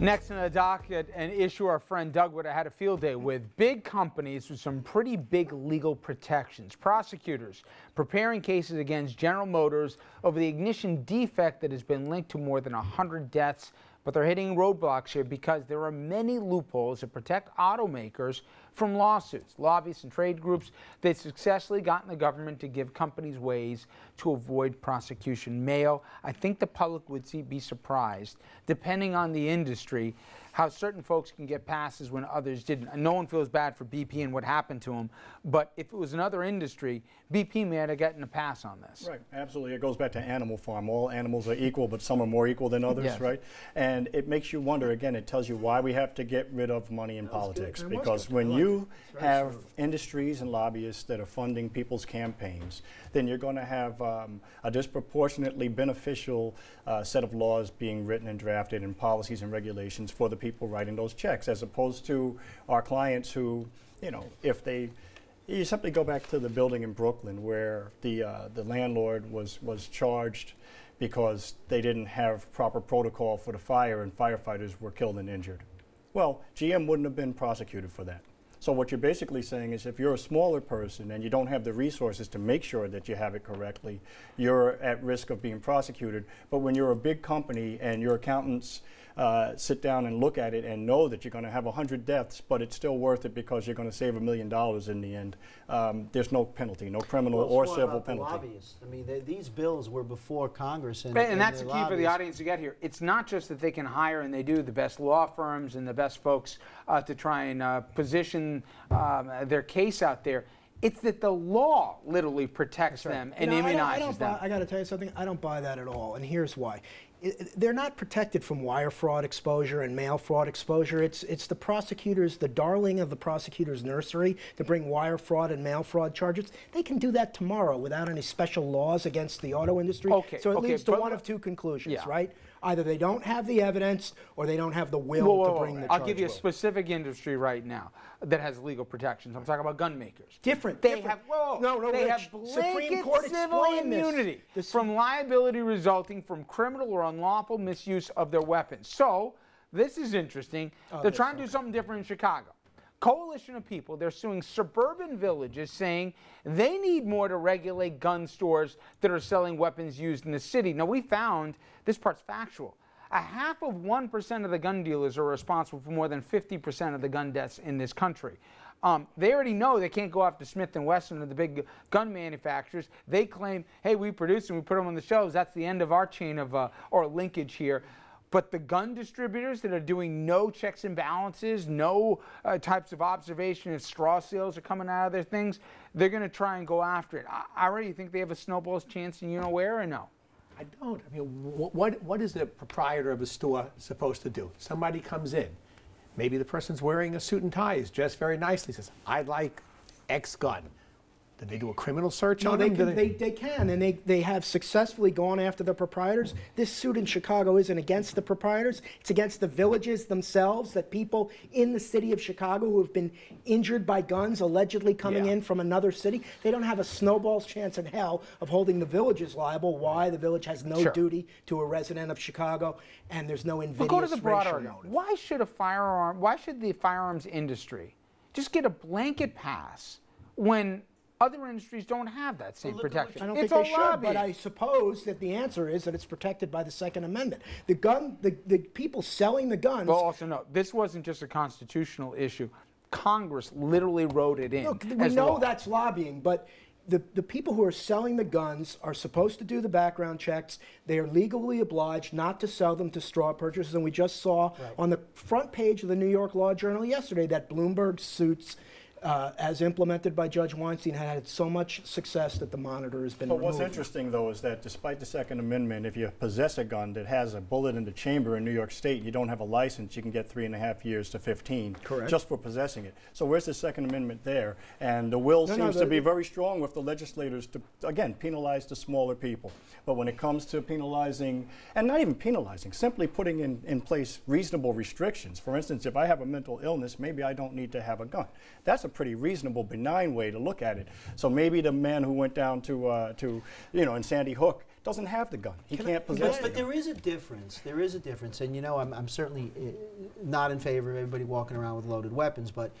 Next on the docket, an issue our friend Doug would have had a field day with. Big companies with some pretty big legal protections. Prosecutors preparing cases against General Motors over the ignition defect that has been linked to more than 100 deaths. But they're hitting roadblocks here because there are many loopholes that protect automakers from lawsuits. Lobbyists and trade groups, they've successfully gotten the government to give companies ways to avoid prosecution. Mayo, I think the public would be surprised, depending on the industry, how certain folks can get passes when others didn't. And no one feels bad for BP and what happened to them, but if it was another industry, BP may have gotten a pass on this. Right, absolutely. It goes back to Animal Farm. All animals are equal, but some are more equal than others, yes. Right? And it makes you wonder, again, it tells you why we have to get rid of money in politics. Because when you have industries and lobbyists that are funding people's campaigns, then you're going to have a disproportionately beneficial set of laws being written and drafted and policies and regulations for the people writing those checks, as opposed to our clients who, you know, if they, you simply go back to the building in Brooklyn where the landlord was charged because they didn't have proper protocol for the fire and firefighters were killed and injured. Well, GM wouldn't have been prosecuted for that. So what you're basically saying is if you're a smaller person and you don't have the resources to make sure that you have it correctly, you're at risk of being prosecuted. But when you're a big company and your accountants sit down and look at it and know that you're going to have 100 deaths, but it's still worth it because you're going to save $1 million in the end, there's no penalty, no criminal or civil penalty. Lobbyists. I mean, these bills were before Congress. And that's the key for the audience to get here. It's not just that they can hire, and they do, the best law firms and the best folks to try and position their case out there. It's that the law literally protects them and immunizes them. I got to tell you something, I don't buy that at all, and here's why. They're not protected from wire fraud exposure and mail fraud exposure. It's the prosecutors, the darling of the prosecutor's nursery, to bring wire fraud and mail fraud charges. They can do that tomorrow without any special laws against the auto industry. So it leads to one of two conclusions, right? Either they don't have the evidence or they don't have the will to bring the charge. I'll give you a specific industry right now that has legal protections. I'm talking about gun makers. Different. They have blanket civil immunity from liability resulting from criminal or unlawful misuse of their weapons. So this is interesting. They're trying to do something different in Chicago. Coalition of people, they're suing suburban villages saying they need more to regulate gun stores that are selling weapons used in the city. Now, we found, this part's factual, 0.5% of the gun dealers are responsible for more than 50% of the gun deaths in this country. They already know they can't go after Smith & Wesson or the big gun manufacturers. They claim, hey, we produce them, we put them on the shelves. That's the end of our chain of or linkage here. But the gun distributors that are doing no checks and balances, no types of observation if straw sales are coming out of their things, they're going to try and go after it. I already think they have a snowball's chance in you-know-where, or no? I don't. I mean, what is the proprietor of a store supposed to do? Somebody comes in. Maybe the person's wearing a suit and tie, is dressed very nicely, says, I'd like X gun. Did they do a criminal search on them? They can, and they have successfully gone after the proprietors. This suit in Chicago isn't against the proprietors. It's against the villages themselves, that people in the city of Chicago who have been injured by guns allegedly coming in from another city. They don't have a snowball's chance in hell of holding the villages liable. Why? The village has no duty to a resident of Chicago, and there's no invidious go to the broader racial motive. Why should the firearms industry just get a blanket pass when other industries don't have that same protection? I don't think they should, but I suppose that the answer is that it's protected by the Second Amendment. The people selling the guns. Well, also no, this wasn't just a constitutional issue. Congress literally wrote it in. Look, we know that's lobbying, but the people who are selling the guns are supposed to do the background checks. They are legally obliged not to sell them to straw purchasers, and we just saw on the front page of the New York Law Journal yesterday that Bloomberg suits, as implemented by Judge Weinstein, had so much success that the monitor has been removed. But what's interesting, though, is that despite the Second Amendment, if you possess a gun that has a bullet in the chamber in New York State, you don't have a license, you can get 3.5 years to 15 just for possessing it. So where's the Second Amendment there? And the will seems to be very strong with the legislators to, again, penalize the smaller people. But when it comes to penalizing, and not even penalizing, simply putting in place reasonable restrictions. For instance, if I have a mental illness, maybe I don't need to have a gun. That's a pretty reasonable, benign way to look at it. So maybe the man who went down to in Sandy Hook doesn't have the gun. He can't possess the But gun. there is a difference. There is a difference. And, you know, I'm certainly not in favor of everybody walking around with loaded weapons. But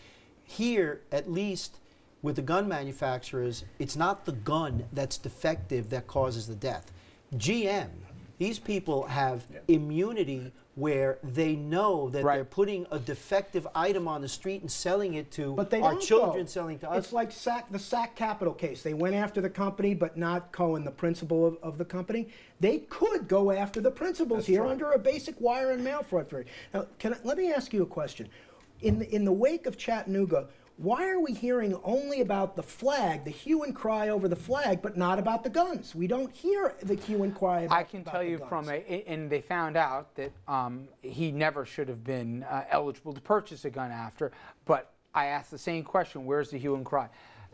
here, at least with the gun manufacturers, it's not the gun that's defective that causes the death. GM, these people have immunity where they know that they're putting a defective item on the street and selling it to our children, selling to us. It's like the Sac Capital case. They went after the company, but not Cohen, the principal of the company. They could go after the principals here under a basic wire and mail fraud theory. Now, let me ask you a question. In the wake of Chattanooga, why are we hearing only about the flag, the hue and cry over the flag, but not about the guns? We don't hear the hue and cry about the guns. I can tell you and they found out that he never should have been eligible to purchase a gun after, but I asked the same question, where's the hue and cry?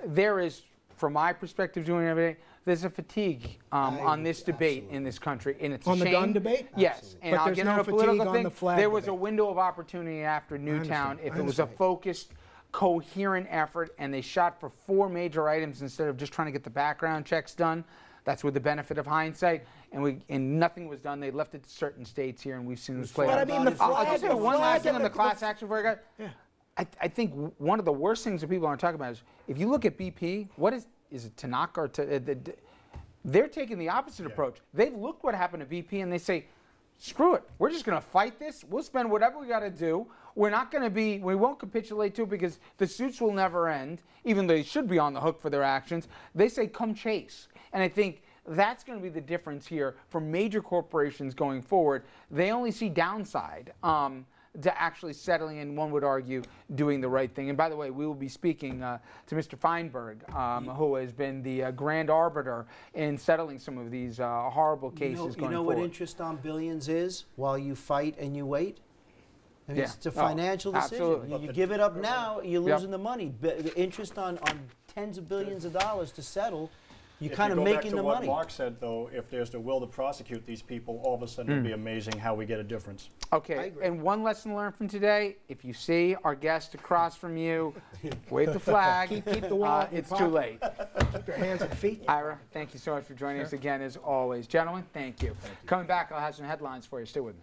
There is, from my perspective doing everything, there's a fatigue on this debate in this country, and it's a shame. On the gun debate? Yes, Absolutely. and But I'll there's get no into a political fatigue on thing. the flag There was a debate. window of opportunity after Newtown if it was a focused, coherent effort, and they shot for 4 major items instead of just trying to get the background checks done. That's with the benefit of hindsight, and nothing was done. They left it to certain states here, and we've seen this play out. But I mean, the I'll flag, just say the one flag last thing and on the the- class action before I got. I think one of the worst things that people aren't talking about is if you look at BP, what is it Tanaka or they're taking the opposite approach. They've looked what happened to BP and they say, screw it. We're just going to fight this. We'll spend whatever we got to do. We won't capitulate to it because the suits will never end, even though they should be on the hook for their actions. They say, come chase. And I think that's going to be the difference here for major corporations going forward. They only see downside to actually settling and, one would argue, doing the right thing. And by the way, we will be speaking to Mr. Feinberg, who has been the grand arbiter in settling some of these horrible cases going forward. You know what interest on billions is while you fight and you wait? I mean, it's a financial decision. Absolutely. You give it up now, you're losing the money. The interest on tens of billions of dollars to settle, you're kind of making the money. If you go back to what Mark said, though, if there's the will to prosecute these people, all of a sudden it'll be amazing how we get a difference. Okay, and one lesson learned from today, if you see our guest across from you, wave the flag. Keep the wallet in your It's pocket. too late. Keep your hands and feet. Ira, thank you so much for joining us again, as always. Gentlemen, thank you. Coming back, I'll have some headlines for you. Stay with me.